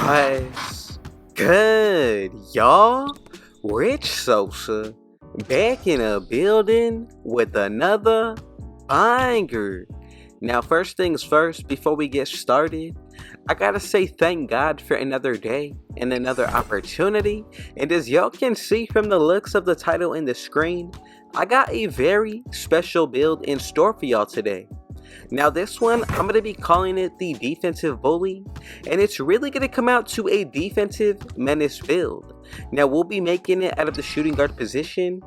What's good, y'all? Rich Sosa back in a building with another banger. Now, first things first, before we get started, I gotta say thank God for another day and another opportunity. And as y'all can see from the looks of the title and the screen, I got a very special build in store for y'all today. Now this one, I'm going to be calling it the Defensive Bully, and it's really going to come out to a defensive menace build. Now we'll be making it out of the shooting guard position,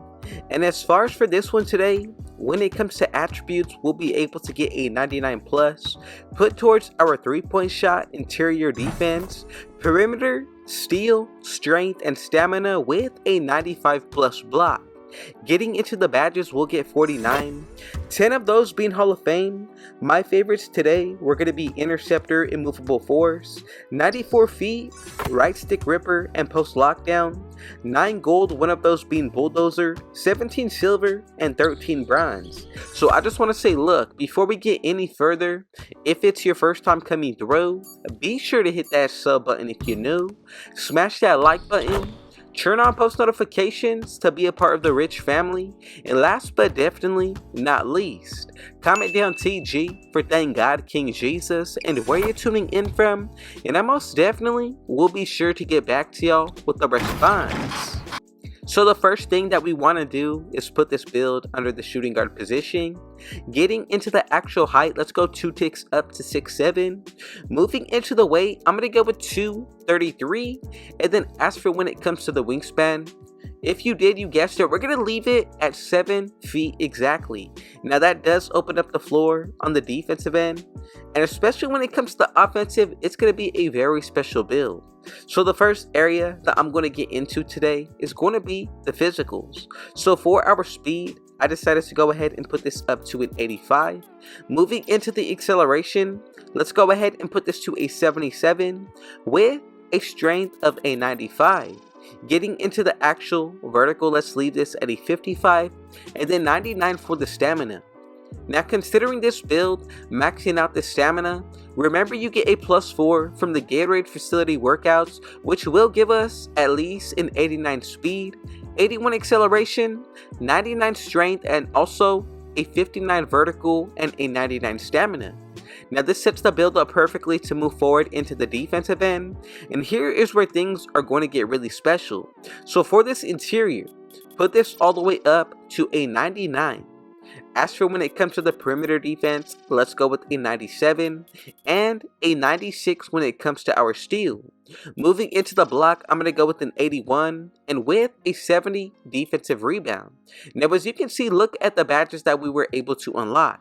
and as far as for this one today, when it comes to attributes, we'll be able to get a 99 plus, put towards our 3-point shot, interior defense, perimeter, steal, strength, and stamina with a 95 plus block. Getting into the badges, we'll get 49, 10 of those being Hall of Fame. My favorites today, we're going to be Interceptor, Immovable Force, 94 feet, Right Stick Ripper, and Post Lockdown, 9 gold, one of those being Bulldozer, 17 silver, and 13 bronze. So I just want to say, look, before we get any further, if it's your first time coming through, be sure to hit that sub button if you're new, smash that like button, turn on post notifications to be a part of the Rich family, and last but definitely not least, comment down TG for Thank God King Jesus and where you're tuning in from, and I most definitely will be sure to get back to y'all with the response. So the first thing that we want to do is put this build under the shooting guard position. Getting into the actual height, let's go 2 ticks up to 6'7". Moving into the weight, I'm going to go with 233. And then as for when it comes to the wingspan, if you guessed it, we're going to leave it at 7 feet exactly. Now that does open up the floor on the defensive end, and especially when it comes to the offensive, it's going to be a very special build. So the first area that I'm going to get into today is going to be the physicals. So for our speed, I decided to go ahead and put this up to an 85. Moving into the acceleration, let's go ahead and put this to a 77 with a strength of a 95. Getting into the actual vertical, let's leave this at a 55, and then 99 for the stamina. Now considering this build, maxing out the stamina, remember you get a +4 from the Gatorade facility workouts, which will give us at least an 89 speed, 81 acceleration, 99 strength, and also a 59 vertical and a 99 stamina. Now this sets the build up perfectly to move forward into the defensive end, and here is where things are going to get really special. So for this interior, put this all the way up to a 99. As for when it comes to the perimeter defense, let's go with a 97 and a 96 when it comes to our steal. Moving into the block, I'm going to go with an 81 and with a 70 defensive rebound. Now as you can see, look at the badges that we were able to unlock.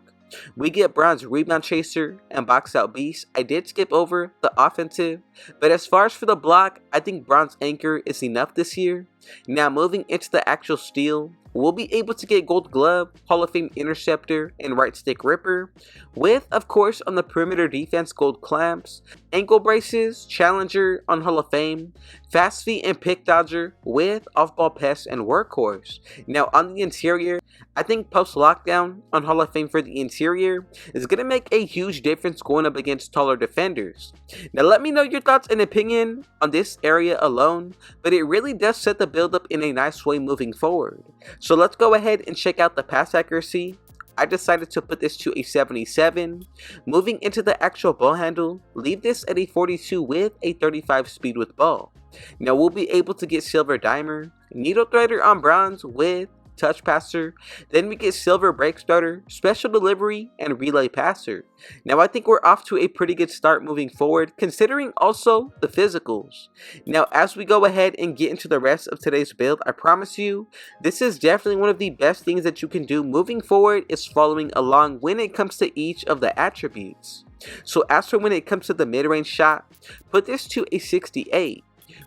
We get Bronze Rebound Chaser and Box Out Beast. I did skip over the offensive, but as far as for the block, I think Bronze Anchor is enough this year. Now moving into the actual steal, we'll be able to get Gold Glove, Hall of Fame Interceptor, and Right Stick Ripper, with, of course, on the perimeter defense, Gold Clamps, Ankle Braces, Challenger on Hall of Fame, Fast Feet and Pick Dodger, with Off-Ball Pest and Workhorse. Now on the interior, I think Post Lockdown on Hall of Fame for the interior is going to make a huge difference going up against taller defenders. Now let me know your thoughts and opinion on this area alone, but it really does set the build up in a nice way moving forward. So let's go ahead and check out the pass accuracy. I decided to put this to a 77. Moving into the actual ball handle, leave this at a 42 with a 35 speed with ball. Now we'll be able to get Silver Dimer, Needle Threader on Bronze with Touch Passer, then we get Silver Break Starter, Special Delivery, and Relay Passer. Now I think we're off to a pretty good start moving forward, considering also the physicals. Now as we go ahead and get into the rest of today's build, I promise you, this is definitely one of the best things that you can do moving forward is following along when it comes to each of the attributes. So as for when it comes to the mid-range shot, put this to a 68.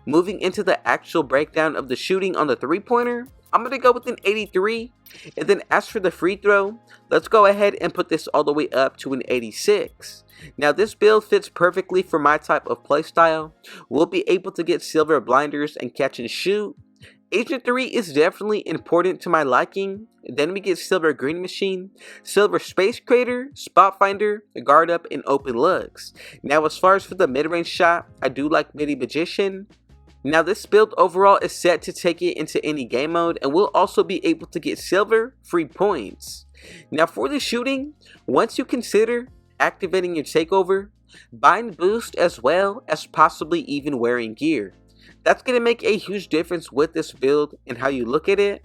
Moving into the actual breakdown of the shooting on the 3-pointer, I'm going to go with an 83, and then as for the free throw, let's go ahead and put this all the way up to an 86. Now this build fits perfectly for my type of playstyle. We'll be able to get Silver Blinders and Catch and Shoot, Agent 3 is definitely important to my liking. Then we get Silver Green Machine, Silver Space Crater, Spot Finder, Guard Up, and Open Lugs. Now as far as for the mid-range shot, I do like Midi Magician. Now this build overall is set to take it into any game mode, and we'll also be able to get silver free points. Now for the shooting, once you consider activating your takeover, buying boost as well as possibly even wearing gear. That's going to make a huge difference with this build and how you look at it.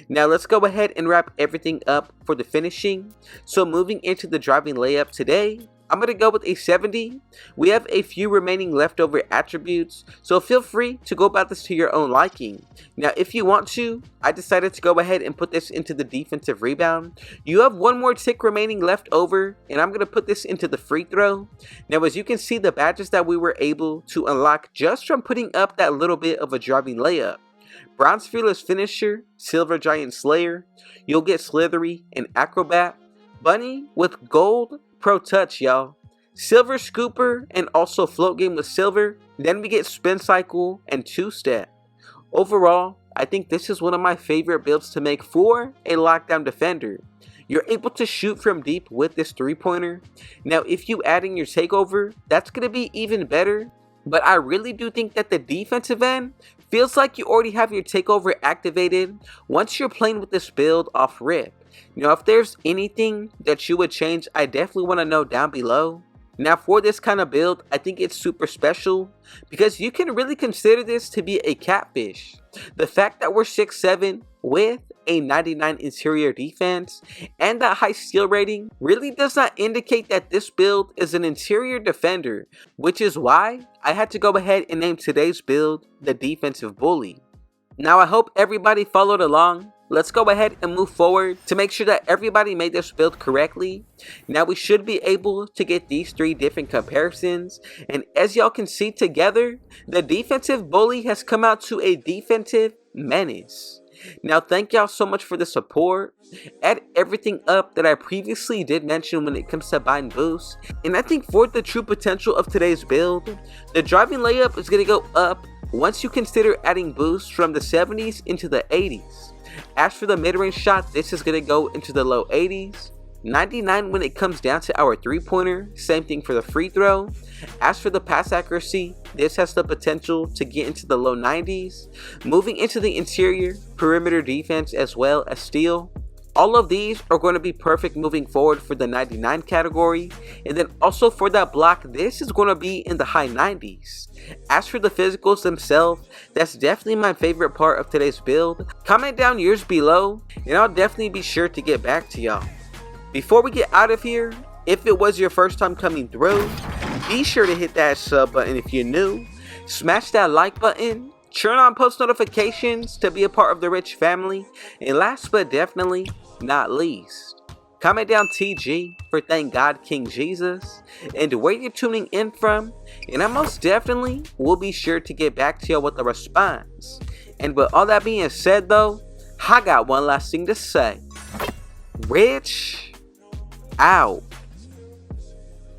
Now let's go ahead and wrap everything up for the finishing. So moving into the driving layup today, I'm going to go with a 70. We have a few remaining leftover attributes, so feel free to go about this to your own liking. Now if you want to, I decided to go ahead and put this into the defensive rebound. You have one more tick remaining left over, and I'm going to put this into the free throw. Now as you can see, the badges that we were able to unlock just from putting up that little bit of a driving layup. Bronze Fearless Finisher, Silver Giant Slayer, you'll get Slithery and Acrobat, Bunny with Gold Pro Touch, y'all, Silver Scooper, and also Float Game with Silver. Then we get Spin Cycle and 2-Step. Overall, I think this is one of my favorite builds to make for a lockdown defender. You're able to shoot from deep with this 3-pointer. Now if you add in your takeover, that's going to be even better. But I really do think that the defensive end feels like you already have your takeover activated once you're playing with this build off rip. Now if there's anything that you would change, I definitely want to know down below. Now for this kind of build, I think it's super special because you can really consider this to be a catfish. The fact that we're 6'7" with a 99 interior defense and that high steal rating really does not indicate that this build is an interior defender, which is why I had to go ahead and name today's build the Defensive Bully. Now I hope everybody followed along. Let's go ahead and move forward to make sure that everybody made this build correctly. Now we should be able to get these 3 different comparisons, and as y'all can see together, the Defensive Bully has come out to a defensive menace. Now thank y'all so much for the support. Add everything up that I previously did mention when it comes to buying boosts, and I think for the true potential of today's build, the driving layup is going to go up once you consider adding boosts from the 70s into the 80s. As for the mid-range shot, this is going to go into the low 80s. 99 when it comes down to our 3-pointer, same thing for the free throw. As for the pass accuracy, this has the potential to get into the low 90s. Moving into the interior, perimeter defense as well as steal. All of these are going to be perfect moving forward for the 99 category, and then also for that block, this is going to be in the high 90s. As for the physicals themselves, that's definitely my favorite part of today's build. Comment down yours below, and I'll definitely be sure to get back to y'all. Before we get out of here, if it was your first time coming through, be sure to hit that sub button if you're new, smash that like button, turn on post notifications to be a part of the rich family, and last but definitely not least, comment down TG for Thank God King Jesus and where you're tuning in from, and I most definitely will be sure to get back to you with a response. And with all that being said though, I got one last thing to say. Rich out.